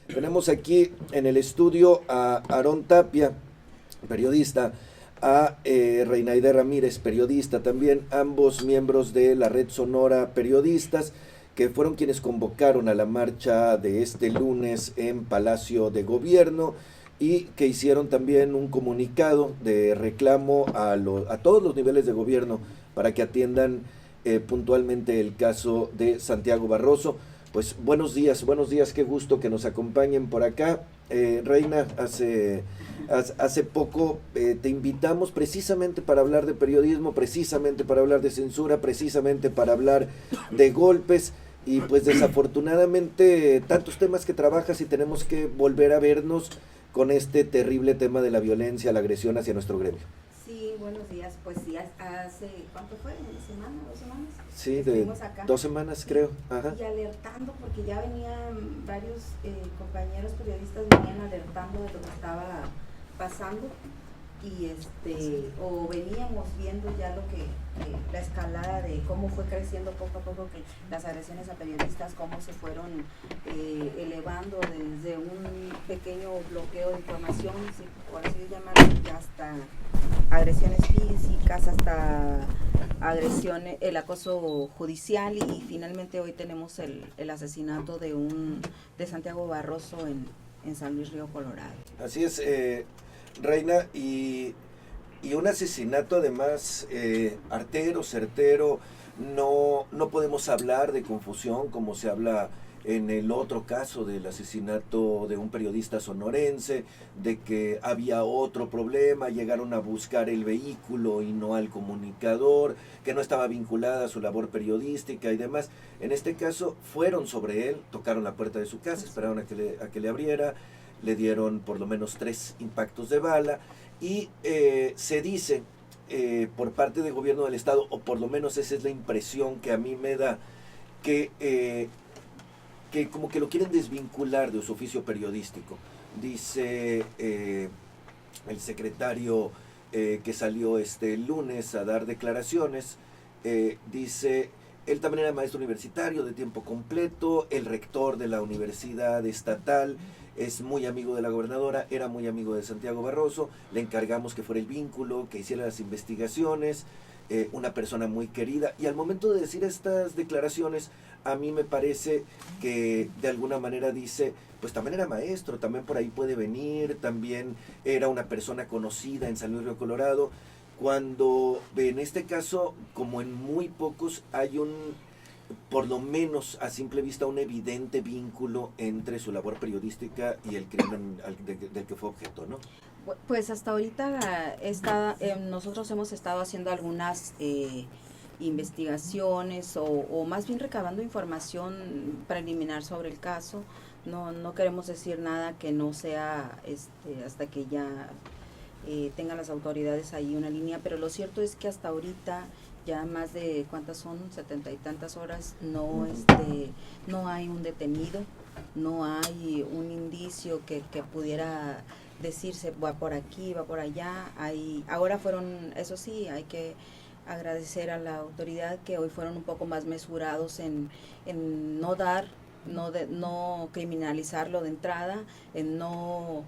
Tenemos aquí en el estudio a Aarón Tapia, periodista, a Reinaide Ramírez, periodista también, ambos miembros de la Red Sonora Periodistas, que fueron quienes convocaron a la marcha de este lunes en Palacio de Gobierno y que hicieron también un comunicado de reclamo a todos los niveles de gobierno para que atiendan puntualmente el caso de Santiago Barroso. Pues buenos días, qué gusto que nos acompañen por acá. Reina, hace poco te invitamos precisamente para hablar de periodismo, precisamente para hablar de censura, precisamente para hablar de golpes y pues desafortunadamente tantos temas que trabajas y tenemos que volver a vernos con este terrible tema de la violencia, la agresión hacia nuestro gremio. Sí, buenos días. Pues sí, hace, ¿cuánto fue? ¿Una semana, 2 semanas? Sí, de Acá. 2 semanas creo. Ajá. Y alertando, porque ya venían varios compañeros periodistas venían alertando de lo que estaba pasando y o veníamos viendo ya lo que la escalada de cómo fue creciendo poco a poco que las agresiones a periodistas, cómo se fueron elevando desde un pequeño bloqueo de información, si por así llamarlo, hasta agresiones físicas, hasta agresiones, el acoso judicial y finalmente hoy tenemos el asesinato de Santiago Barroso en San Luis Río Colorado. Así es, Reina, y un asesinato además artero, certero. No podemos hablar de confusión como se habla en el otro caso del asesinato de un periodista sonorense, de que había otro problema, llegaron a buscar el vehículo y no al comunicador, que no estaba vinculada a su labor periodística y demás. En este caso fueron sobre él, tocaron la puerta de su casa, esperaron a que le abriera, le dieron por lo menos 3 impactos de bala y se dice por parte del gobierno del estado, o por lo menos esa es la impresión que a mí me da, que como que lo quieren desvincular de su oficio periodístico. Dice el secretario que salió este lunes a dar declaraciones, dice, él también era maestro universitario de tiempo completo, el rector de la universidad estatal, es muy amigo de la gobernadora, era muy amigo de Santiago Barroso, le encargamos que fuera el vínculo, que hiciera las investigaciones, una persona muy querida, y al momento de decir estas declaraciones, a mí me parece que de alguna manera dice, pues también era maestro, también por ahí puede venir, también era una persona conocida en San Luis Río Colorado, cuando en este caso, como en muy pocos, hay por lo menos a simple vista, un evidente vínculo entre su labor periodística y el crimen del que fue objeto, ¿no? Pues hasta ahorita nosotros hemos estado haciendo algunas investigaciones o más bien recabando información preliminar sobre el caso. No queremos decir nada que no sea hasta que ya tengan las autoridades ahí una línea, pero lo cierto es que hasta ahorita ya más de, ¿cuántas son? 70 y tantas horas, no hay un detenido, no hay un indicio que pudiera decirse va por aquí, va por allá. Ahora fueron, eso sí, hay que agradecer a la autoridad que hoy fueron un poco más mesurados en no criminalizarlo de entrada, en no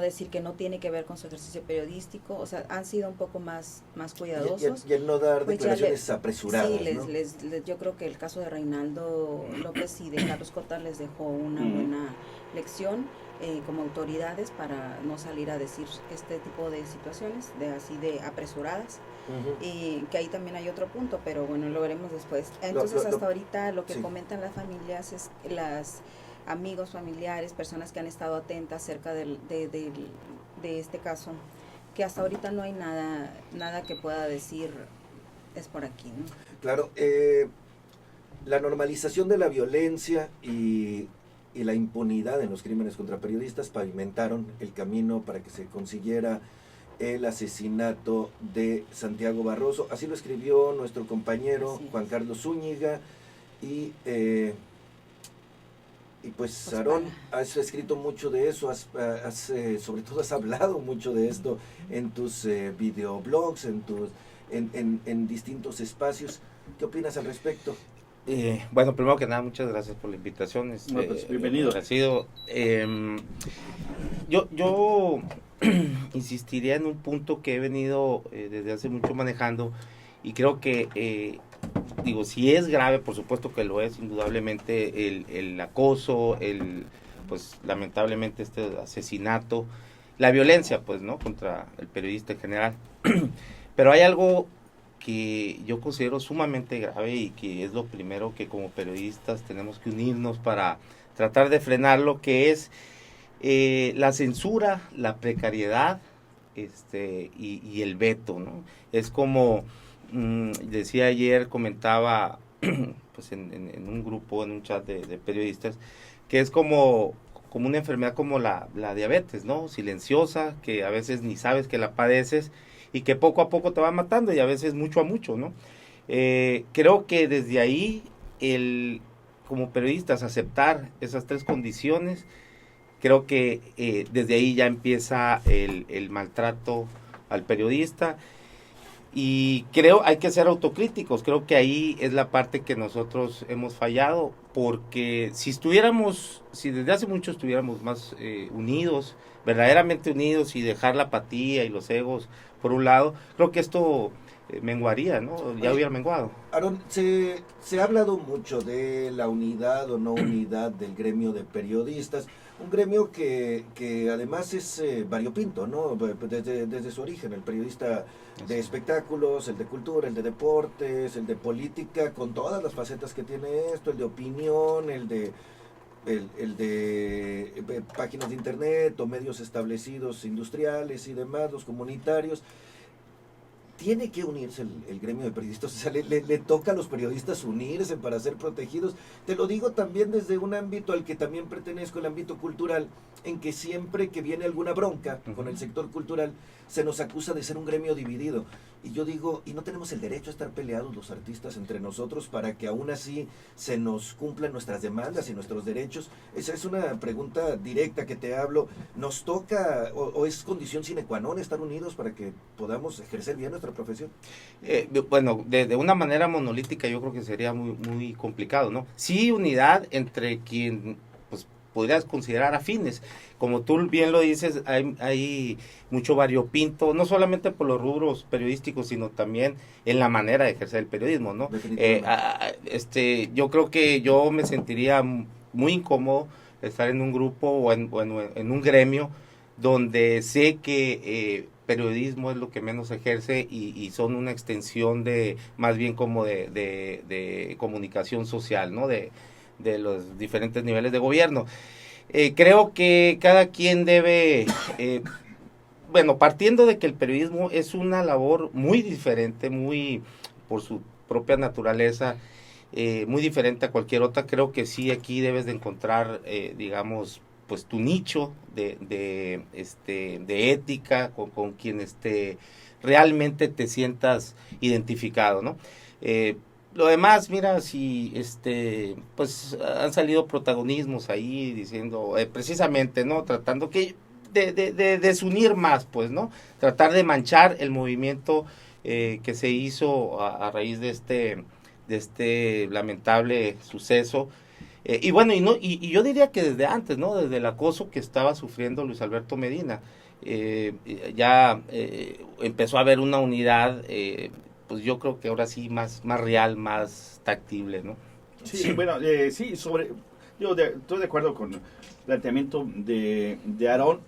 decir que no tiene que ver con su ejercicio periodístico, o sea, han sido un poco más cuidadosos. Y el no dar pues declaraciones apresuradas, sí, ¿no? Yo creo que el caso de Reinaldo López y de Carlos Cota les dejó una buena lección como autoridades para no salir a decir este tipo de situaciones, así de apresuradas. Y que ahí también hay otro punto, pero bueno, lo veremos después. Entonces, hasta ahorita lo que comentan las familias es amigos, familiares, personas que han estado atentas acerca de este caso, que hasta ahorita no hay nada que pueda decir es por aquí, ¿no? Claro, la normalización de la violencia y la impunidad en los crímenes contra periodistas pavimentaron el camino para que se consiguiera el asesinato de Santiago Barroso. Así lo escribió nuestro compañero Juan Carlos Zúñiga y pues Aarón, has escrito mucho de eso, sobre todo has hablado mucho de esto en tus videoblogs, en distintos espacios. ¿Qué opinas al respecto? Bueno, primero que nada, muchas gracias por la invitación. Pues, bienvenido. Agradecido. Yo insistiría en un punto que he venido desde hace mucho manejando, y creo que, digo, si es grave, por supuesto que lo es, indudablemente, el acoso, pues lamentablemente este asesinato, la violencia, pues, ¿no?, contra el periodista en general. Pero hay algo que yo considero sumamente grave y que es lo primero que como periodistas tenemos que unirnos para tratar de frenarlo, que es la censura, la precariedad, y el veto, ¿no? Es como decía ayer, comentaba pues en un grupo, en un chat de periodistas, que es como una enfermedad como la diabetes, ¿no? Silenciosa, que a veces ni sabes que la padeces y que poco a poco te va matando, y a veces mucho a mucho, ¿no? Creo que desde ahí, como periodistas, aceptar esas tres condiciones, creo que desde ahí ya empieza el maltrato al periodista, y creo hay que ser autocríticos. Creo que ahí es la parte que nosotros hemos fallado, porque si desde hace mucho estuviéramos más unidos, verdaderamente unidos, y dejar la apatía y los egos por un lado, creo que esto menguaría, ¿no? Ya hubiera menguado. Aaron, se ha hablado mucho de la unidad o no unidad del gremio de periodistas, un gremio que además es variopinto, ¿no? Desde su origen, el periodista de espectáculos, el de cultura, el de deportes, el de política, con todas las facetas que tiene esto, el de opinión, el de páginas de internet o medios establecidos industriales y demás, los comunitarios. Tiene que unirse el gremio de periodistas, o sea, le toca a los periodistas unirse para ser protegidos. Te lo digo también desde un ámbito al que también pertenezco, el ámbito cultural, en que siempre que viene alguna bronca con el sector cultural, se nos acusa de ser un gremio dividido. Y yo digo, ¿y no tenemos el derecho a estar peleados los artistas entre nosotros para que aún así se nos cumplan nuestras demandas y nuestros derechos? Esa es una pregunta directa que te hablo. ¿Nos toca o es condición sine qua non estar unidos para que podamos ejercer bien nuestra profesión? Bueno, de una manera monolítica yo creo que sería muy, muy complicado, ¿no? Sí, unidad entre quien pues podrías considerar afines. Como tú bien lo dices, hay mucho variopinto, no solamente por los rubros periodísticos, sino también en la manera de ejercer el periodismo, ¿no? Yo creo que yo me sentiría muy incómodo estar en un grupo o en un gremio donde sé que periodismo es lo que menos ejerce y son una extensión de, más bien como de comunicación social, ¿no? De los diferentes niveles de gobierno. Creo que cada quien debe, bueno, partiendo de que el periodismo es una labor muy diferente, muy por su propia naturaleza, muy diferente a cualquier otra, creo que sí aquí debes de encontrar, digamos, pues tu nicho de ética con quien realmente te sientas identificado, ¿no? Lo demás, mira, si pues han salido protagonismos ahí diciendo precisamente, ¿no? Tratando de desunir más, pues, ¿no? Tratar de manchar el movimiento que se hizo a raíz de este lamentable suceso. Y bueno, y yo diría que desde antes, ¿no? Desde el acoso que estaba sufriendo Luis Alberto Medina, ya empezó a haber una unidad, pues yo creo que ahora sí más real, más tactible, ¿no? Sí, bueno, sí, yo estoy de acuerdo con el planteamiento de Aarón.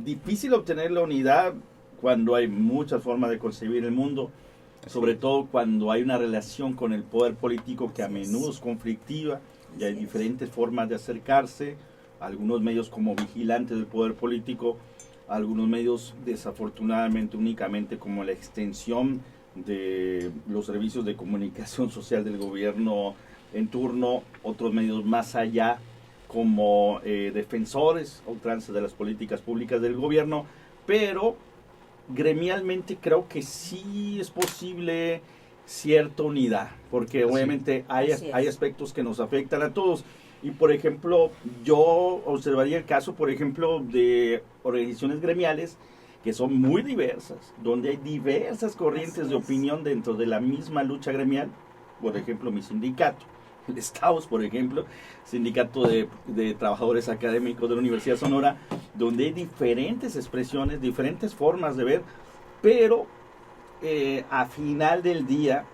Difícil obtener la unidad cuando hay muchas formas de concebir el mundo, sobre todo cuando hay una relación con el poder político que a menudo es conflictiva. Y hay diferentes formas de acercarse, algunos medios como vigilantes del poder político, algunos medios desafortunadamente únicamente como la extensión de los servicios de comunicación social del gobierno en turno, otros medios más allá como defensores a ultranza de las políticas públicas del gobierno, pero gremialmente creo que sí es posible cierta unidad, porque obviamente hay aspectos que nos afectan a todos. Y por ejemplo, yo observaría el caso, por ejemplo, de organizaciones gremiales que son muy diversas, donde hay diversas corrientes de opinión dentro de la misma lucha gremial. Por ejemplo, mi sindicato. el STAUS, por ejemplo, Sindicato de Trabajadores Académicos de la Universidad de Sonora, donde hay diferentes expresiones, diferentes formas de ver, pero a final del día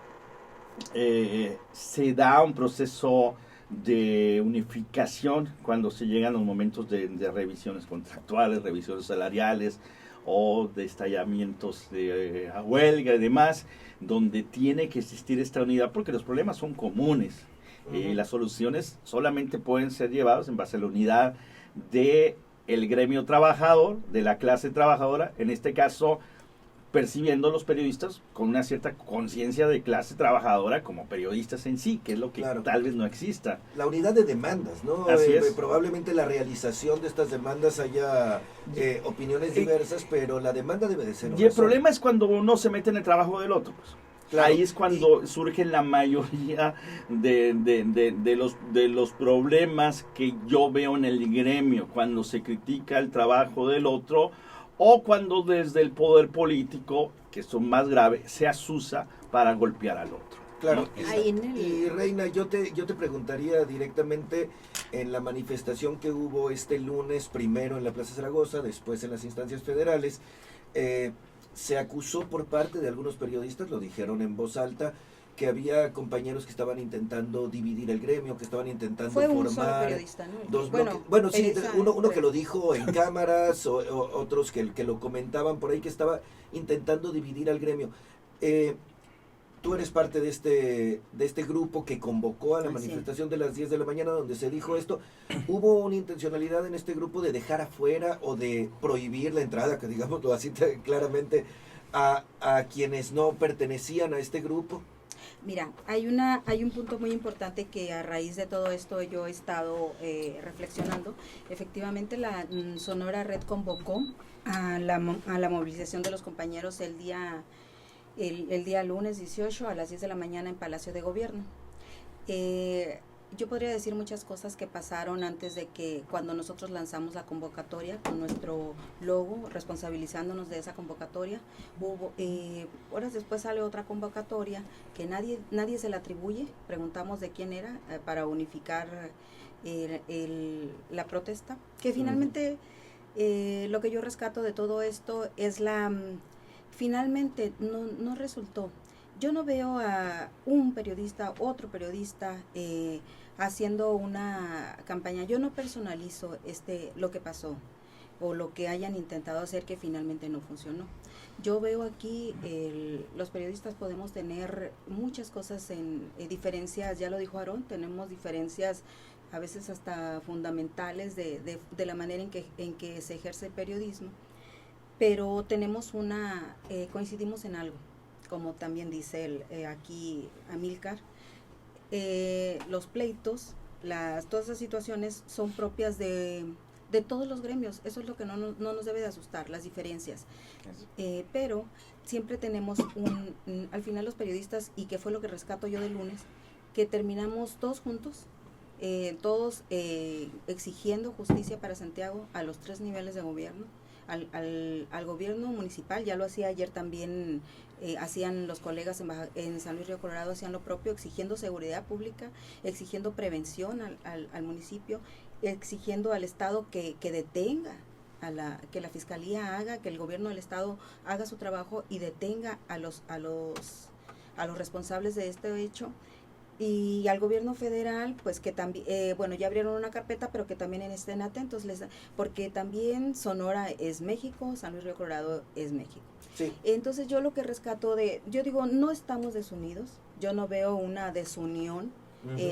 se da un proceso de unificación cuando se llegan los momentos de revisiones contractuales, revisiones salariales o de estallamientos de huelga y demás, donde tiene que existir esta unidad porque los problemas son comunes. Las soluciones solamente pueden ser llevadas en base a la unidad de el gremio trabajador, de la clase trabajadora, en este caso percibiendo los periodistas con una cierta conciencia de clase trabajadora como periodistas en sí, que es lo que tal vez no exista. La unidad de demandas, ¿no? Así es. Probablemente la realización de estas demandas haya opiniones diversas, pero la demanda debe de ser una Y el sola. problema es cuando uno se mete en el trabajo del otro, pues. Claro. Ahí es cuando surgen la mayoría de los problemas que yo veo en el gremio, cuando se critica el trabajo del otro o cuando desde el poder político, que es más grave, se asusa para golpear al otro. Claro, ¿no? y Reina, yo te preguntaría directamente en la manifestación que hubo este lunes, primero en la Plaza Zaragoza, después en las instancias federales, se acusó por parte de algunos periodistas, lo dijeron en voz alta, que había compañeros que estaban intentando dividir el gremio, que estaban intentando Fue formar un solo periodista, ¿no? dos bloques. Bueno, sí, uno que lo dijo en cámaras, o otros que lo comentaban por ahí, que estaba intentando dividir al gremio. Tú eres parte de este grupo que convocó a la manifestación de las 10 de la mañana donde se dijo esto. ¿Hubo una intencionalidad en este grupo de dejar afuera o de prohibir la entrada, que digámoslo así claramente, a quienes no pertenecían a este grupo? Mira, hay un punto muy importante que a raíz de todo esto yo he estado reflexionando. Efectivamente, la Sonora Red convocó a la movilización de los compañeros el día lunes 18 a las 10 de la mañana en Palacio de Gobierno. Yo podría decir muchas cosas que pasaron antes de que cuando nosotros lanzamos la convocatoria con nuestro logo, responsabilizándonos de esa convocatoria. Horas después sale otra convocatoria que nadie se la atribuye. Preguntamos de quién era para unificar la protesta, que finalmente lo que yo rescato de todo esto es finalmente no resultó. Yo no veo a otro periodista haciendo una campaña. Yo no personalizo lo que pasó o lo que hayan intentado hacer que finalmente no funcionó. Yo veo aquí los periodistas podemos tener muchas cosas en diferencias, ya lo dijo Aarón, tenemos diferencias a veces hasta fundamentales de la manera en que se ejerce el periodismo, pero tenemos coincidimos en algo, como también dice aquí Amílcar. Los pleitos, todas esas situaciones son propias de todos los gremios. Eso es lo que no nos debe de asustar, las diferencias. Pero siempre tenemos al final los periodistas, y que fue lo que rescato yo del lunes, que terminamos todos juntos, todos exigiendo justicia para Santiago a los 3 niveles de gobierno. Al gobierno municipal, ya lo hacía ayer también, hacían los colegas en San Luis Río Colorado, hacían lo propio, exigiendo seguridad pública, exigiendo prevención al municipio, exigiendo al Estado que detenga, que la Fiscalía haga, que el gobierno del Estado haga su trabajo y detenga a los responsables de este hecho. Y al gobierno federal, pues que también, ya abrieron una carpeta, pero que también estén atentos, porque también Sonora es México, San Luis Río Colorado es México. Sí. Entonces yo lo que rescato yo digo, no estamos desunidos, yo no veo una desunión,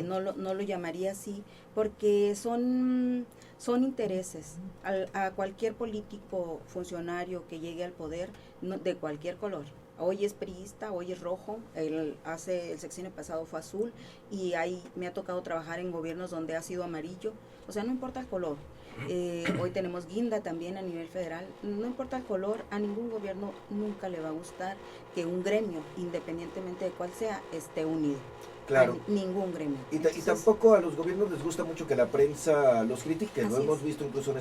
no lo llamaría así, porque son intereses. A cualquier político, funcionario que llegue al poder, de cualquier color, hoy es priista, hoy es rojo, el sexenio pasado fue azul, y ahí me ha tocado trabajar en gobiernos donde ha sido amarillo, o sea, no importa el color. Hoy tenemos guinda también a nivel federal, no importa el color, a ningún gobierno nunca le va a gustar que un gremio, independientemente de cuál sea, esté unido. Claro. Ningún gremio. Y tampoco a los gobiernos les gusta mucho que la prensa los critique, lo hemos es. visto incluso en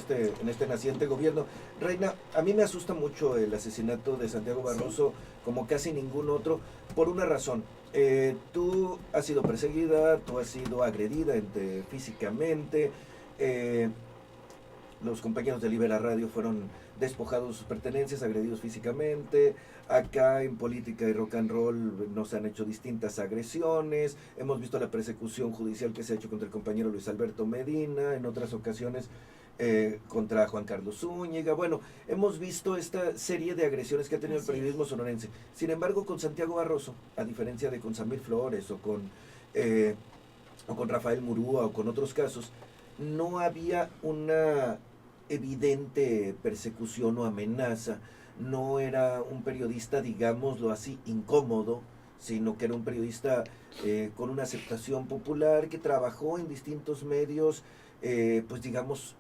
este naciente gobierno. Reina, a mí me asusta mucho el asesinato de Santiago Barroso, como casi ningún otro, por una razón. Tú has sido perseguida, tú has sido agredida físicamente, los compañeros de Libera Radio fueron despojados de sus pertenencias, agredidos físicamente. Acá en Política y Rock and Roll nos han hecho distintas agresiones. Hemos visto la persecución judicial que se ha hecho contra el compañero Luis Alberto Medina, en otras ocasiones contra Juan Carlos Zúñiga. Bueno, hemos visto esta serie de agresiones que ha tenido el periodismo sonorense. Sin embargo, con Santiago Barroso, a diferencia de con Samir Flores o con Rafael Murúa o con otros casos, no había una evidente persecución o amenaza. No era un periodista, digámoslo así, incómodo, sino que era un periodista con una aceptación popular, que trabajó en distintos medios, pues digamos,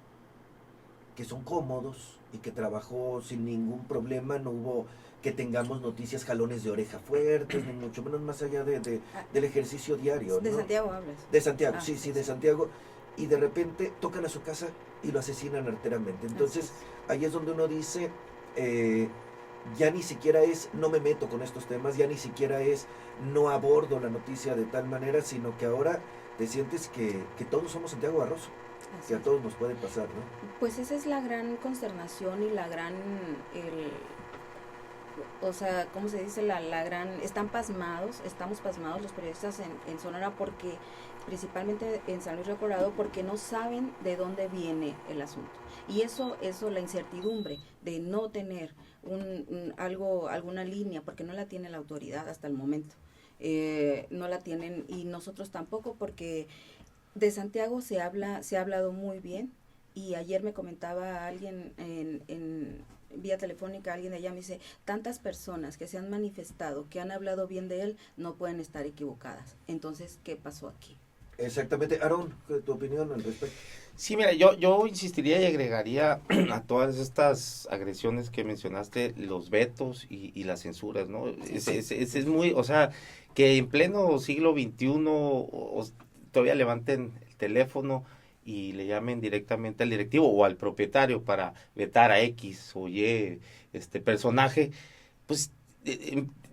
que son cómodos, y que trabajó sin ningún problema. No hubo que tengamos noticias, jalones de oreja fuertes, ni mucho menos, más allá del ejercicio diario, ¿De ¿no? Santiago hablas? De Santiago, sí, de Santiago. Y de repente tocan a su casa y lo asesinan arteramente. Entonces, ahí es donde uno dice, ya ni siquiera es no me meto con estos temas, ya ni siquiera es no abordo la noticia de tal manera, sino que ahora te sientes que todos somos Santiago Barroso, que a todos nos puede pasar, ¿no? Pues esa es la gran consternación y la gran, o sea, ¿cómo se dice? La gran, estamos pasmados los periodistas en Sonora, porque principalmente en San Luis Río Colorado, porque no saben de dónde viene el asunto. Y eso la incertidumbre de no tener alguna línea, porque no la tiene la autoridad hasta el momento. No la tienen, y nosotros tampoco, porque de Santiago se ha hablado muy bien. Y ayer me comentaba alguien en vía telefónica, alguien de allá me dice, tantas personas que se han manifestado, que han hablado bien de él, no pueden estar equivocadas. Entonces, ¿qué pasó aquí? Exactamente. Aarón, ¿tu opinión al respecto? Sí, mira, yo insistiría y agregaría a todas estas agresiones que mencionaste, los vetos y las censuras, ¿no? Es muy, o sea, que en pleno siglo XXI todavía levanten el teléfono y le llamen directamente al directivo o al propietario para vetar a X o Y personaje, pues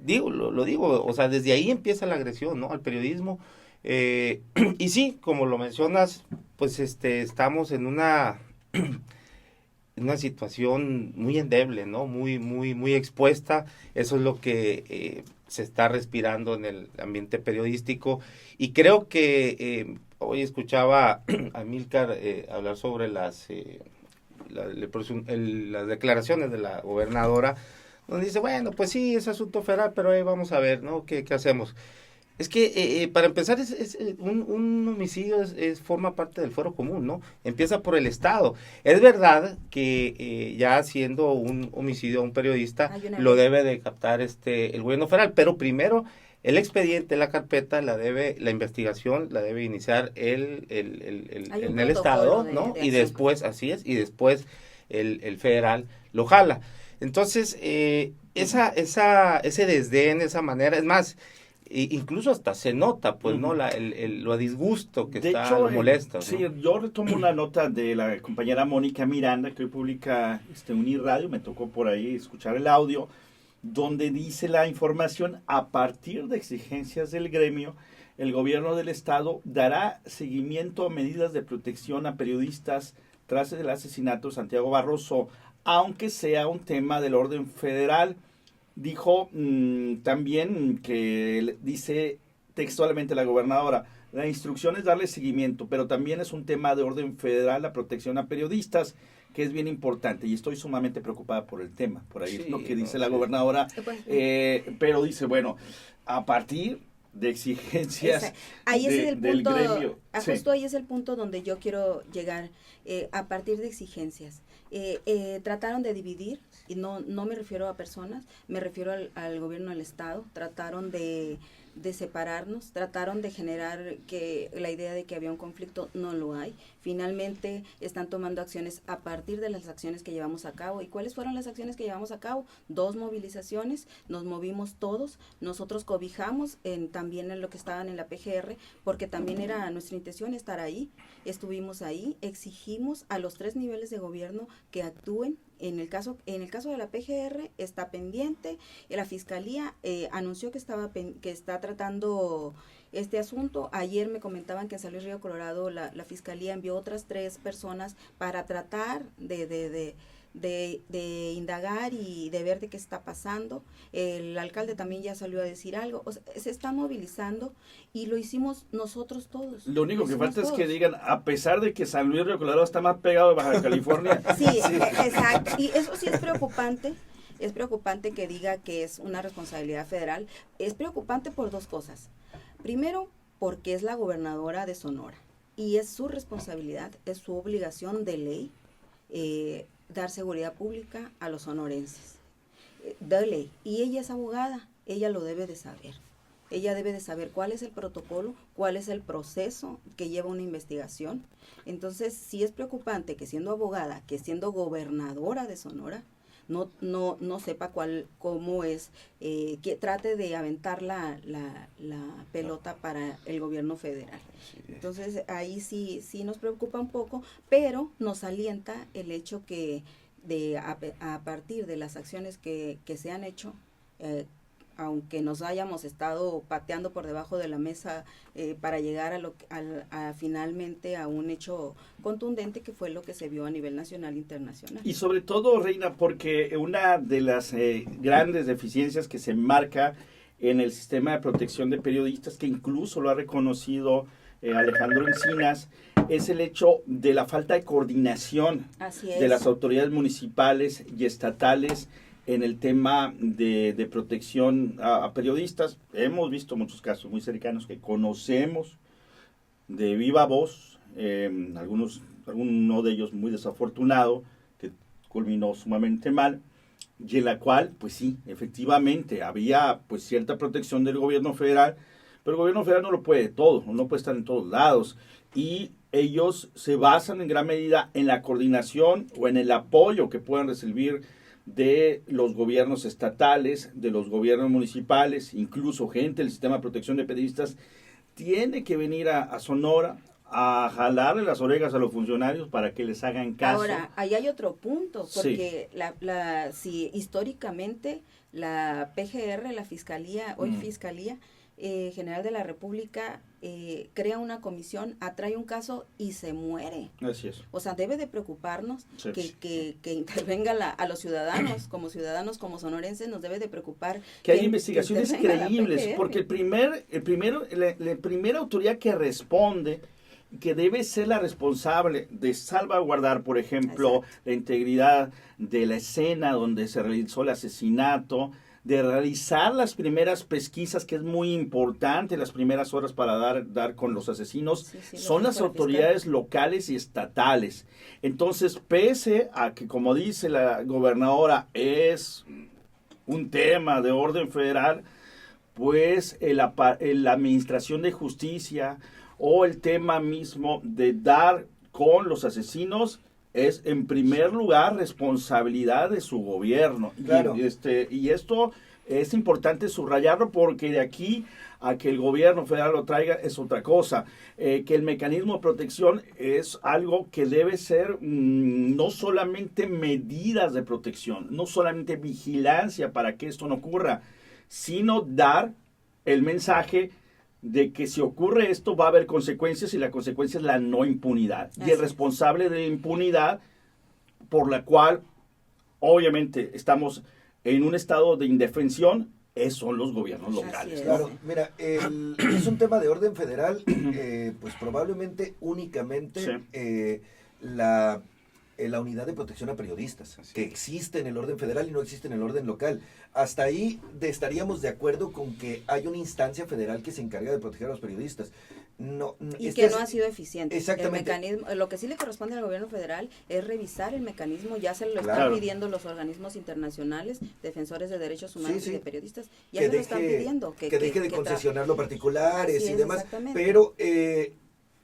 lo digo, o sea, desde ahí empieza la agresión, ¿no? Al periodismo. Y sí, como lo mencionas, pues estamos en una situación muy endeble, ¿no? Muy expuesta. Eso es lo que se está respirando en el ambiente periodístico, y creo que hoy escuchaba a Amílcar hablar sobre las declaraciones de la gobernadora, donde dice, bueno, pues sí, es asunto federal, pero ahí vamos a ver, ¿no? ¿Qué hacemos? Es que, para empezar, un homicidio forma parte del fuero común, ¿no? Empieza por el Estado. Es verdad que ya siendo un homicidio a un periodista, lo debe de captar el gobierno federal, pero primero el expediente, la carpeta, la investigación la debe iniciar en el Estado, ¿no? Y después, así es, y después el federal lo jala. Entonces, ese desdén, esa manera, es más, incluso hasta se nota, pues, ¿no? Lo a disgusto que está, lo molesta, ¿no? Sí, yo retomo una nota de la compañera Mónica Miranda, que hoy publica Unirradio, me tocó por ahí escuchar el audio, donde dice la información: a partir de exigencias del gremio, el gobierno del estado dará seguimiento a medidas de protección a periodistas tras el asesinato de Santiago Barroso, aunque sea un tema del orden federal. Dijo también que dice textualmente la gobernadora, la instrucción es darle seguimiento, pero también es un tema de orden federal la protección a periodistas, que es bien importante, y estoy sumamente preocupada por el tema, por ahí es lo que dice la gobernadora, pero dice, bueno, a partir de exigencias ahí es el del punto, gremio. Justo ahí es el punto donde yo quiero llegar, a partir de exigencias. Trataron de dividir, y no me refiero a personas, me refiero al gobierno del estado. Trataron de separarnos, trataron de generar que la idea de que había un conflicto, no lo hay. Finalmente están tomando acciones a partir de las acciones que llevamos a cabo. ¿Y cuáles fueron las acciones que llevamos a cabo? 2 movilizaciones, nos movimos todos, nosotros cobijamos también en lo que estaban en la PGR, porque también era nuestra intención estar ahí. Estuvimos ahí, exigimos a los 3 niveles de gobierno que actúen. En el caso de la PGR está pendiente, la Fiscalía anunció que está tratando este asunto. Ayer me comentaban que en San Luis Río Colorado la Fiscalía envió otras 3 personas para tratar de indagar y de ver de qué está pasando. El alcalde también ya salió a decir algo. O sea, se está movilizando y lo hicimos nosotros todos. Lo único que falta es que digan, a pesar de que San Luis Río Colorado está más pegado de Baja California. Sí, exacto. Y eso sí es preocupante. Es preocupante que diga que es una responsabilidad federal. Es preocupante por 2 cosas. Primero, porque es la gobernadora de Sonora y es su responsabilidad, es su obligación de ley dar seguridad pública a los sonorenses. De ley. Y ella es abogada, ella lo debe de saber. Ella debe de saber cuál es el protocolo, cuál es el proceso que lleva una investigación. Entonces, sí es preocupante que siendo abogada, que siendo gobernadora de Sonora, no sepa cómo es, que trate de aventar la pelota para el gobierno federal. Entonces ahí sí nos preocupa un poco, pero nos alienta el hecho que a partir de las acciones que se han hecho, aunque nos hayamos estado pateando por debajo de la mesa para llegar a finalmente a un hecho contundente, que fue lo que se vio a nivel nacional e internacional. Y sobre todo, Reina, porque una de las grandes deficiencias que se marca en el sistema de protección de periodistas, que incluso lo ha reconocido Alejandro Encinas, es el hecho de la falta de coordinación de las autoridades municipales y estatales en el tema de protección a periodistas. Hemos visto muchos casos muy cercanos que conocemos de viva voz, alguno de ellos muy desafortunado, que culminó sumamente mal, y en la cual, pues sí, efectivamente, había pues cierta protección del gobierno federal, pero el gobierno federal no lo puede todo, no puede estar en todos lados, y ellos se basan en gran medida en la coordinación o en el apoyo que puedan recibir de los gobiernos estatales, de los gobiernos municipales, incluso gente del sistema de protección de periodistas, tiene que venir a Sonora a jalarle las orejas a los funcionarios para que les hagan caso. Ahora, ahí hay otro punto, porque si históricamente la PGR, la Fiscalía, hoy Fiscalía General de la República, crea una comisión, atrae un caso y se muere. Así es. O sea, debe de preocuparnos que intervenga a los ciudadanos, como sonorenses, nos debe de preocupar. Que hay investigaciones creíbles, porque la primera autoridad que responde, que debe ser la responsable de salvaguardar, por ejemplo, la integridad de la escena donde se realizó el asesinato, de realizar las primeras pesquisas, que es muy importante, las primeras horas para dar con los asesinos, son las autoridades locales y estatales. Entonces, pese a que, como dice la gobernadora, es un tema de orden federal, pues la administración de justicia o el tema mismo de dar con los asesinos es en primer lugar responsabilidad de su gobierno. Claro. Y esto es importante subrayarlo, porque de aquí a que el gobierno federal lo traiga es otra cosa. Que el mecanismo de protección es algo que debe ser no solamente medidas de protección, no solamente vigilancia para que esto no ocurra, sino dar el mensaje de que si ocurre esto va a haber consecuencias, y la consecuencia es la no impunidad. Y el responsable de impunidad, por la cual obviamente estamos en un estado de indefensión, son los gobiernos locales. Claro, mira, es un tema de orden federal, pues probablemente únicamente la unidad de protección a periodistas, que existe en el orden federal y no existe en el orden local. Hasta ahí estaríamos de acuerdo con que hay una instancia federal que se encarga de proteger a los periodistas. No ha sido eficiente. Exactamente. El mecanismo, lo que sí le corresponde al gobierno federal es revisar el mecanismo. Ya se lo están pidiendo los organismos internacionales, defensores de derechos humanos y de periodistas. Ya se lo están pidiendo. Que deje de concesionarlo particulares y demás.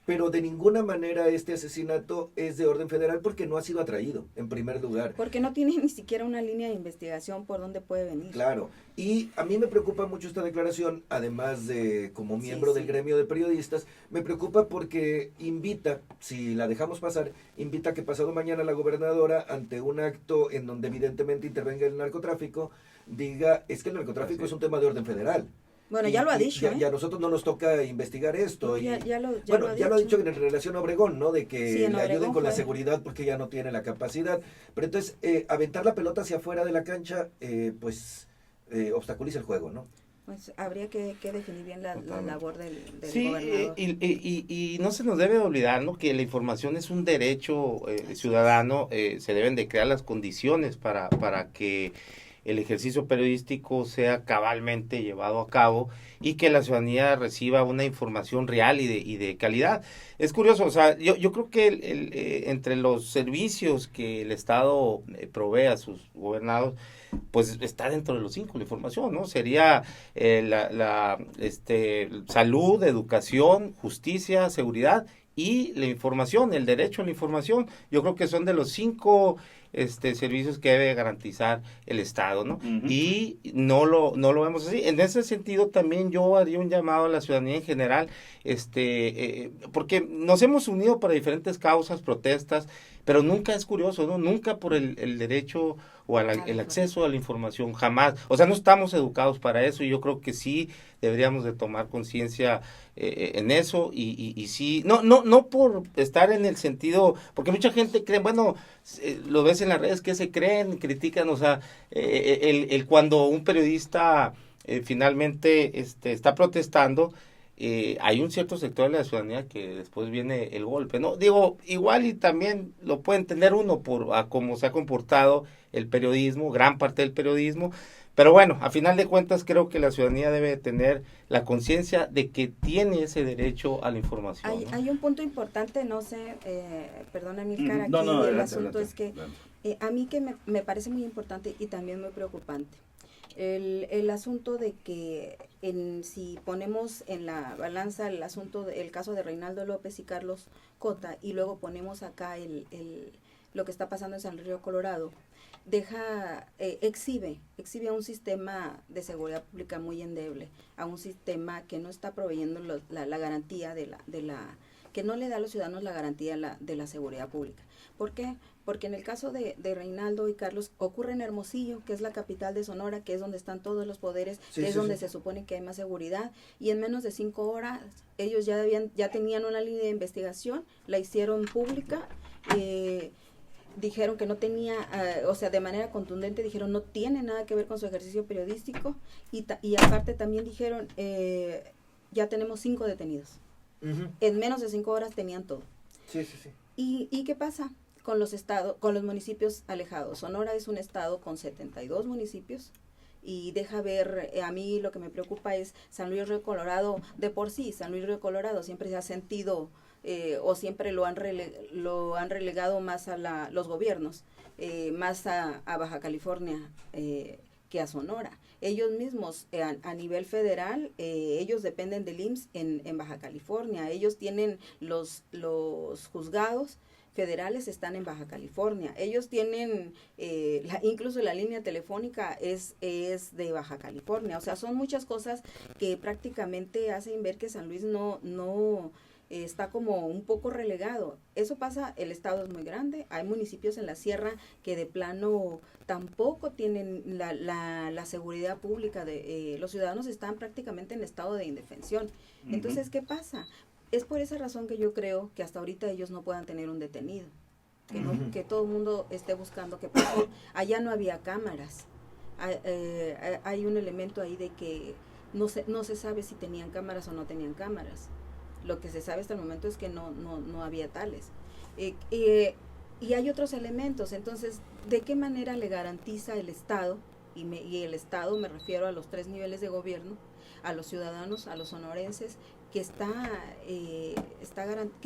Pero de ninguna manera este asesinato es de orden federal, porque no ha sido atraído, en primer lugar. Porque no tiene ni siquiera una línea de investigación por dónde puede venir. Claro, y a mí me preocupa mucho esta declaración, además de como miembro del gremio de periodistas, me preocupa porque invita, si la dejamos pasar, invita a que pasado mañana la gobernadora, ante un acto en donde evidentemente intervenga el narcotráfico, diga, es que el narcotráfico es un tema de orden federal. Bueno, ya lo ha dicho, y a nosotros no nos toca investigar esto. Ya lo ha dicho en relación a Obregón, ¿no? De que Sí, le en Obregón ayuden con la fue. seguridad porque ya no tiene la capacidad. Pero entonces, aventar la pelota hacia afuera de la cancha, obstaculiza el juego, ¿no? Pues habría que definir bien la labor del Sí, gobernador. y no se nos debe olvidar, ¿no?, que la información es un derecho ciudadano. Se deben de crear las condiciones para que el ejercicio periodístico sea cabalmente llevado a cabo y que la ciudadanía reciba una información real y de calidad. Es curioso, o sea, yo creo que entre los servicios que el Estado provee a sus gobernados, pues está dentro de los 5 la información, ¿no? Sería salud, educación, justicia, seguridad y la información, el derecho a la información. Yo creo que son de los 5 servicios que debe garantizar el Estado, ¿no? Uh-huh. Y no lo vemos así. En ese sentido también yo haría un llamado a la ciudadanía en general, porque nos hemos unido para diferentes causas, protestas, pero nunca, es curioso, ¿no? Nunca por el derecho o el acceso a la información, jamás. O sea, no estamos educados para eso y yo creo que sí deberíamos de tomar conciencia en eso y sí, no por estar en el sentido, porque mucha gente cree, bueno, lo ves en las redes, que se creen, critican, o sea, cuando un periodista finalmente está protestando, hay un cierto sector de la ciudadanía que después viene el golpe, ¿no? Digo, igual y también lo puede entender uno a cómo se ha comportado el periodismo, gran parte del periodismo, pero bueno, a final de cuentas creo que la ciudadanía debe tener la conciencia de que tiene ese derecho a la información. Hay un punto importante, no sé, perdona Amílcar, aquí el asunto es que a mí que me parece muy importante y también muy preocupante. El asunto de que si ponemos en la balanza el caso de Reinaldo López y Carlos Cota y luego ponemos acá lo que está pasando en San Río Colorado, exhibe a un sistema de seguridad pública muy endeble, a un sistema que no está proveyendo la garantía que no le da a los ciudadanos la garantía de la seguridad pública. ¿Por qué? Porque en el caso de Reinaldo y Carlos ocurre en Hermosillo, que es la capital de Sonora, que es donde están todos los poderes, que es donde se supone que hay más seguridad, y en menos de 5 horas ellos ya tenían una línea de investigación, la hicieron pública, dijeron que no tenía, de manera contundente dijeron no tiene nada que ver con su ejercicio periodístico, y aparte también dijeron ya tenemos 5 detenidos. Uh-huh. En menos de 5 horas tenían todo. Sí. ¿Y qué pasa con los municipios alejados? Sonora es un estado con 72 municipios y deja ver, a mí lo que me preocupa es San Luis Río Colorado. De por sí, San Luis Río Colorado siempre se ha sentido o siempre lo han relegado más a los gobiernos, más a Baja California que a Sonora. Ellos mismos a nivel federal, ellos dependen del IMSS en Baja California. Ellos tienen los juzgados federales están en Baja California. Ellos tienen, incluso la línea telefónica es de Baja California. O sea, son muchas cosas que prácticamente hacen ver que San Luis no está como un poco relegado. Eso pasa, el estado es muy grande, hay municipios en la sierra que de plano tampoco tienen la seguridad pública, los ciudadanos están prácticamente en estado de indefensión. Uh-huh. Entonces, ¿qué pasa? Es por esa razón que yo creo que hasta ahorita ellos no puedan tener un detenido, que todo el mundo esté buscando qué pasó. Allá no había cámaras, hay un elemento ahí de que no se sabe si tenían cámaras o no tenían cámaras. Lo que se sabe hasta el momento es que no había tales. Y hay otros elementos. Entonces, ¿de qué manera le garantiza el Estado, y el Estado me refiero a los 3 niveles de gobierno, a los ciudadanos, a los sonorenses, que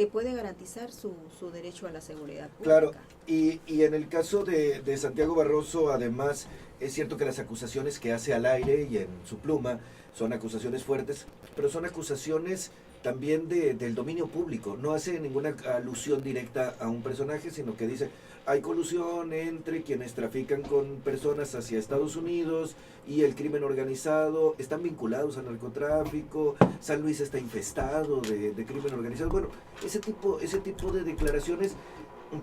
puede garantizar su derecho a la seguridad pública? Claro, y en el caso de Santiago Barroso, además, es cierto que las acusaciones que hace al aire y en su pluma son acusaciones fuertes, pero son acusaciones también del dominio público. No hace ninguna alusión directa a un personaje, sino que dice, hay colusión entre quienes trafican con personas hacia Estados Unidos y el crimen organizado, están vinculados al narcotráfico, San Luis está infestado de crimen organizado. Bueno, ese tipo de declaraciones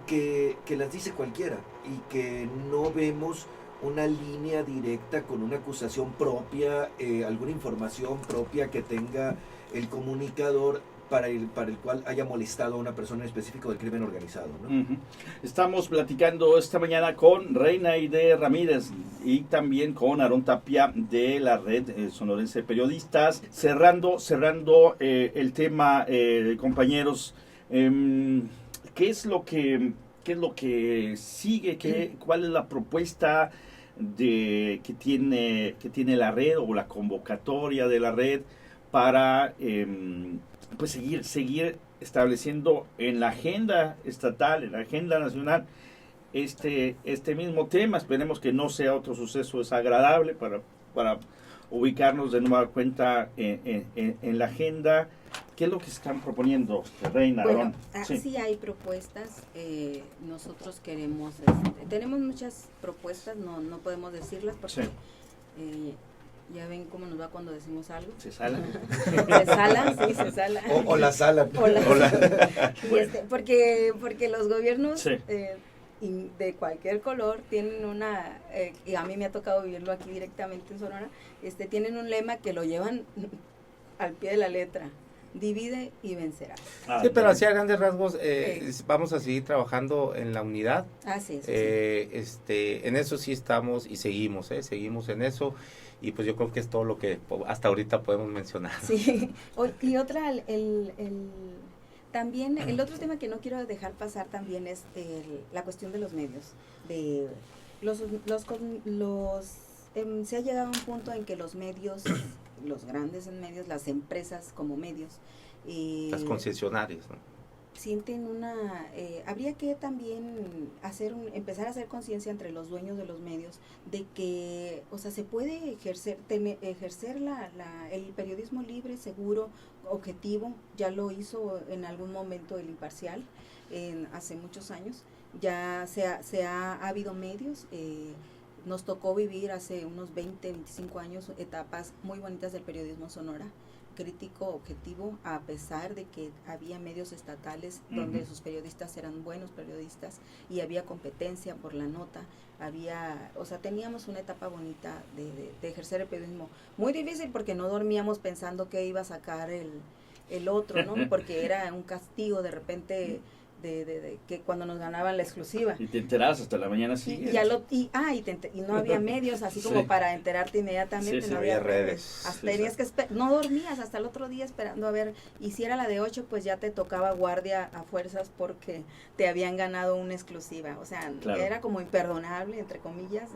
que las dice cualquiera y que no vemos una línea directa con una acusación propia, alguna información propia que tenga el comunicador para el cual haya molestado a una persona en específico del crimen organizado, ¿no? Uh-huh. Estamos platicando esta mañana con Reina Aide Ramírez y también con Aarón Tapia de la Red Sonorense de Periodistas. Cerrando el tema, compañeros, ¿qué es lo que sigue? ¿Cuál es la propuesta que tiene la red o la convocatoria de la red para pues seguir estableciendo en la agenda estatal, en la agenda nacional este mismo tema? Esperemos que no sea otro suceso desagradable para ubicarnos de nueva cuenta en la agenda. ¿Qué es lo que están proponiendo, Reina? Bueno, sí. Sí hay propuestas. Nosotros queremos, tenemos muchas propuestas, no podemos decirlas porque Sí. Ya ven cómo nos va cuando decimos algo. ¿Se sala? Se sala, sí, se sala. O la sala. Y porque los gobiernos Sí. de cualquier color tienen y a mí me ha tocado vivirlo aquí directamente en Sonora, tienen un lema que lo llevan al pie de la letra: divide y vencerás. Sí, pero así a grandes rasgos vamos a seguir trabajando en la unidad. Sí. En eso sí estamos y seguimos en eso, y pues yo creo que es todo lo que hasta ahorita podemos mencionar. Sí, y otra, también el otro tema que no quiero dejar pasar también es la cuestión de los medios. Se ha llegado a un punto en que los medios, los grandes medios, las empresas como medios, Las concesionarias, ¿no? sienten habría que también empezar a hacer conciencia entre los dueños de los medios de que, o sea, se puede ejercer el periodismo libre, seguro, objetivo. Ya lo hizo en algún momento El Imparcial, hace muchos años. Ya ha habido medios. Nos tocó vivir hace unos 20, 25 años etapas muy bonitas del periodismo Sonora, crítico, objetivo, a pesar de que había medios estatales donde sus periodistas eran buenos periodistas y había competencia por la nota, teníamos una etapa bonita de ejercer el periodismo. Muy difícil porque no dormíamos pensando que iba a sacar el otro, ¿no? Porque era un castigo de repente de que cuando nos ganaban la exclusiva. Y te enterabas hasta la mañana siguiente. Y no había medios así como para enterarte inmediatamente. Sí, no había redes. Tenías que no dormías hasta el otro día esperando a ver, y si era la de 8, pues ya te tocaba guardia a fuerzas porque te habían ganado una exclusiva. O sea, claro, era como imperdonable, entre comillas,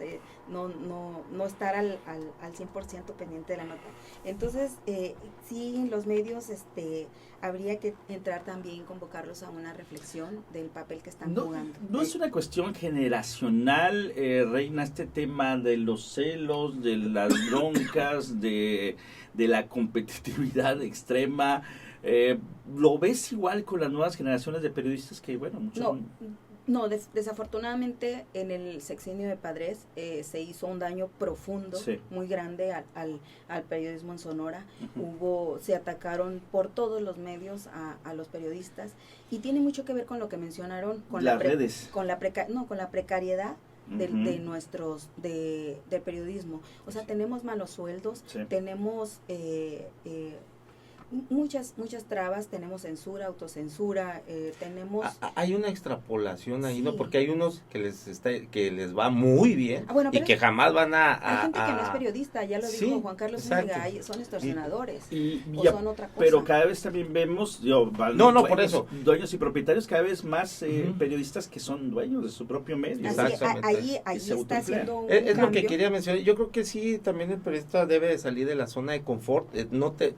no estar al 100% pendiente de la nota. Entonces, sí, los medios habría que entrar también, convocarlos a una reflexión del papel que están jugando. ¿No es una cuestión generacional, Reina, este tema de los celos, de las broncas, de la competitividad extrema? ¿Lo ves igual con las nuevas generaciones de periodistas que, bueno, muchos... No, desafortunadamente en el sexenio de Padres se hizo un daño profundo, sí, muy grande al periodismo en Sonora. Se atacaron por todos los medios a los periodistas, y tiene mucho que ver con lo que mencionaron, con las redes, con la precariedad del periodismo. O sea, tenemos malos sueldos, sí, tenemos muchas trabas, tenemos censura, autocensura, tenemos... Hay una extrapolación ahí, sí, ¿no? Porque hay unos que les va muy bien, y que jamás van hay gente que no es periodista, ya lo dijo, sí, Juan Carlos Zúñiga, son extorsionadores, son otra cosa. Pero cada vez también vemos, por eso, dueños y propietarios, cada vez más periodistas que son dueños de su propio medio. Exactamente. Ahí está haciendo un es lo que quería mencionar. Yo creo que sí, también el periodista debe salir de la zona de confort,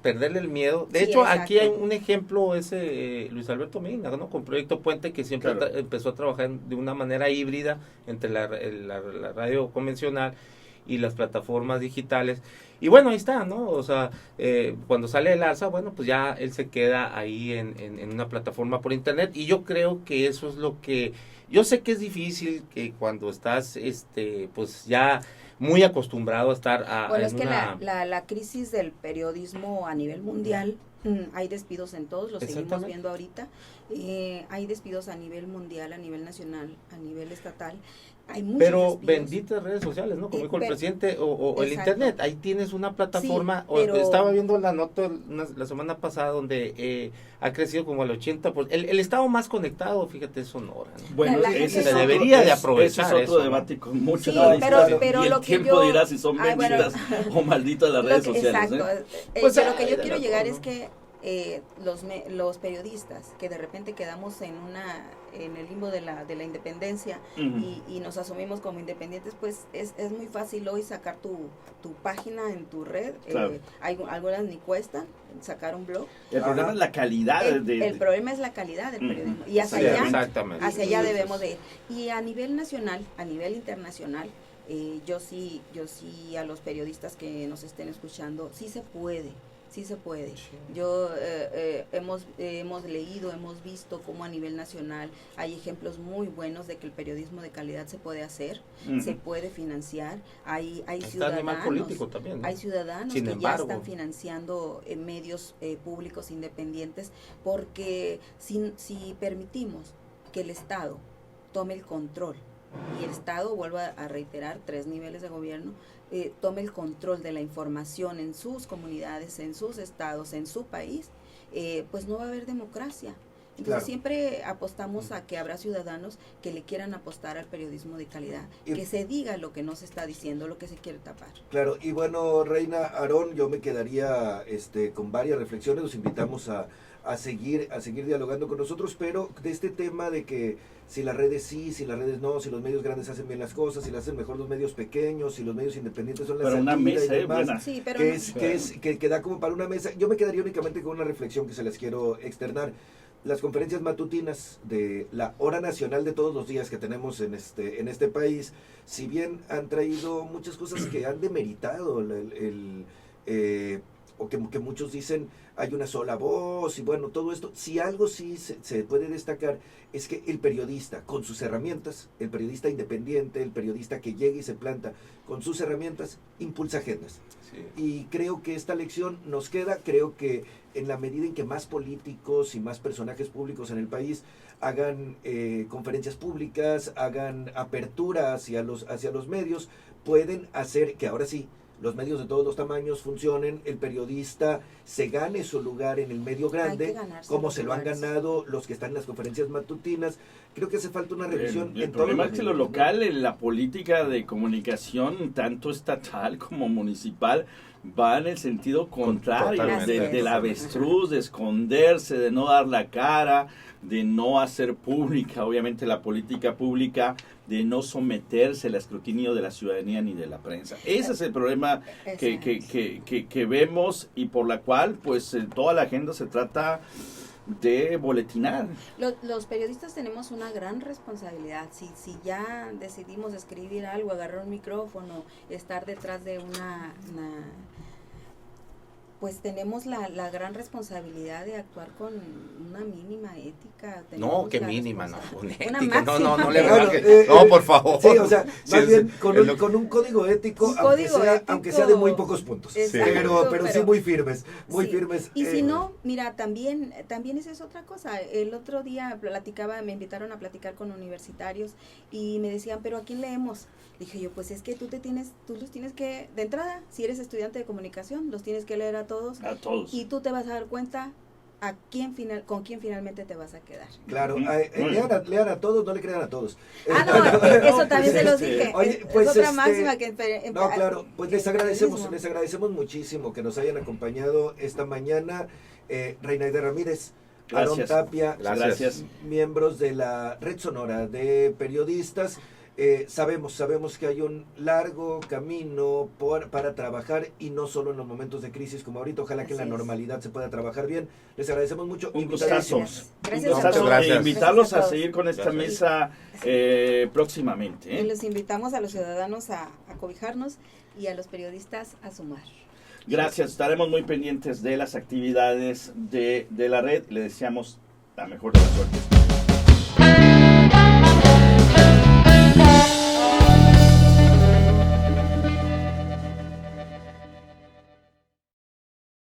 perderle el miedo. De hecho, exacto, aquí hay un ejemplo, Luis Alberto Medina, ¿no? Con Proyecto Puente, que siempre empezó a trabajar de una manera híbrida entre la radio convencional y las plataformas digitales. Y bueno, ahí está, ¿no? O sea, cuando sale el alza, bueno, pues ya él se queda ahí en una plataforma por internet, y yo creo que eso es lo que Yo sé que es difícil que cuando estás, pues ya muy acostumbrado a estar Bueno, es en que una... la crisis del periodismo a nivel mundial, hay despidos en todos, lo seguimos Exactamente. viendo ahorita, hay despidos a nivel mundial, a nivel nacional, a nivel estatal, hay muchos Pero despidos. benditas redes sociales, ¿no? Como dijo el presidente, o el Exacto. internet, ahí tienes una plataforma, Sí, pero- estaba viendo la nota la semana pasada donde ha crecido como al 80%, el estado más conectado, fíjate, es Sonora, ¿no? Bueno, La ese gente es se otro- debería de ese aprovechar es otro eso, ¿no? debate con muchos Sí, analistas, pero y el lo que tiempo yo- dirá si son Ay, bueno. benditas o malditas las redes sociales. Exacto. Pues, Lo que yo de quiero las llegar dos, es ¿no? que los periodistas que de repente quedamos en el limbo de la independencia Ujú. y nos asumimos como independientes, pues es muy fácil hoy sacar tu página en tu red. Claro. Algunas ni cuestan sacar un blog. El problema es la calidad El problema es la calidad del Ujú. periodismo y hacia Sí, allá exactamente. hacia allá debemos de ir. Y a nivel nacional, a nivel internacional, yo sí a los periodistas que nos estén escuchando, sí se puede. Yo hemos leído, hemos visto cómo a nivel nacional hay ejemplos muy buenos de que el periodismo de calidad se puede hacer, Ujú. se puede financiar. Hay Está a nivel ciudadanos, político también, ¿no? hay ciudadanos Sin que embargo. ya están financiando medios públicos independientes, porque si permitimos que el Estado tome el control, y el Estado, vuelvo a reiterar, 3 niveles de gobierno, tome el control de la información en sus comunidades, en sus estados, en su país, pues no va a haber democracia. Entonces Claro. siempre apostamos a que habrá ciudadanos que le quieran apostar al periodismo de calidad, Y- que se diga lo que no se está diciendo, lo que se quiere tapar. Claro, y bueno, Reina, Aarón, yo me quedaría con varias reflexiones, los invitamos a seguir dialogando con nosotros, pero de este tema de que si las redes sí, si las redes no, si los medios grandes hacen bien las cosas, si las hacen mejor los medios pequeños, si los medios independientes son la Para una salida y mesa, demás, buena. Sí, pero que da como para una mesa. Yo me quedaría únicamente con una reflexión que se les quiero externar. Las conferencias matutinas de la hora nacional de todos los días que tenemos en este país, si bien han traído muchas cosas que han demeritado o que muchos dicen hay una sola voz y bueno, todo esto, si algo sí se puede destacar es que el periodista con sus herramientas, el periodista independiente, el periodista que llega y se planta con sus herramientas, impulsa agendas. Sí. Y creo que esta lección nos queda, creo que en la medida en que más políticos y más personajes públicos en el país hagan conferencias públicas, hagan apertura hacia los medios, pueden hacer que ahora sí, los medios de todos los tamaños funcionen, el periodista se gane su lugar en el medio grande, como se lo han ganado los que están en las conferencias matutinas. Creo que hace falta una revisión. El problema es que lo local, en la política de comunicación, tanto estatal como municipal, va en el sentido contrario, Totalmente. del avestruz, de esconderse, de no dar la cara, de no hacer pública, obviamente, la política pública, de no someterse al escrutinio de la ciudadanía ni de la prensa. Ese es el problema que vemos y por la cual, pues, toda la agenda se trata de boletinar. Los periodistas tenemos una gran responsabilidad. Si ya decidimos escribir algo, agarrar un micrófono, estar detrás de pues tenemos la gran responsabilidad de actuar con una mínima ética. No, Tenemos que la mínima, no, responsabilidad. una Una ética, no máxima. le Bueno, rebaje. No, por favor. Sí, o sea, Sí, más es- bien con es un, lo- con un código ético, Un código aunque sea de muy pocos puntos. Exacto, Pero sí muy firmes, muy Sí, firmes. y si no, mira, también esa es otra cosa. El otro día me invitaron a platicar con universitarios y me decían, ¿pero a quién leemos? Dije yo, pues es que tú los tienes que, de entrada, si eres estudiante de comunicación, los tienes que leer a todos A todos. y tú te vas a dar cuenta con quién finalmente te vas a quedar. Claro, Ujú. lean a todos, no le crean a todos. Eso también se los dije. Oye, es pues, otra máxima que... No, claro, pues que les el periodismo. agradecemos muchísimo que nos hayan acompañado esta mañana. Reinaide Ramírez, Aarón Gracias. Tapia, Gracias. miembros de la Red Sonora de Periodistas. Sabemos que hay un largo camino para trabajar y no solo en los momentos de crisis como ahorita. Ojalá que en la Así es. normalidad se pueda trabajar bien. Les agradecemos mucho. Un Invitadísimos. gustazo. Gracias Un a gustazo todos. Gracias. invitarlos Gracias a a todos. seguir con esta Gracias. mesa próximamente. Y los invitamos a los ciudadanos a cobijarnos y a los periodistas a sumar. Gracias, estaremos muy pendientes de las actividades de la red. Le deseamos la mejor de las suertes.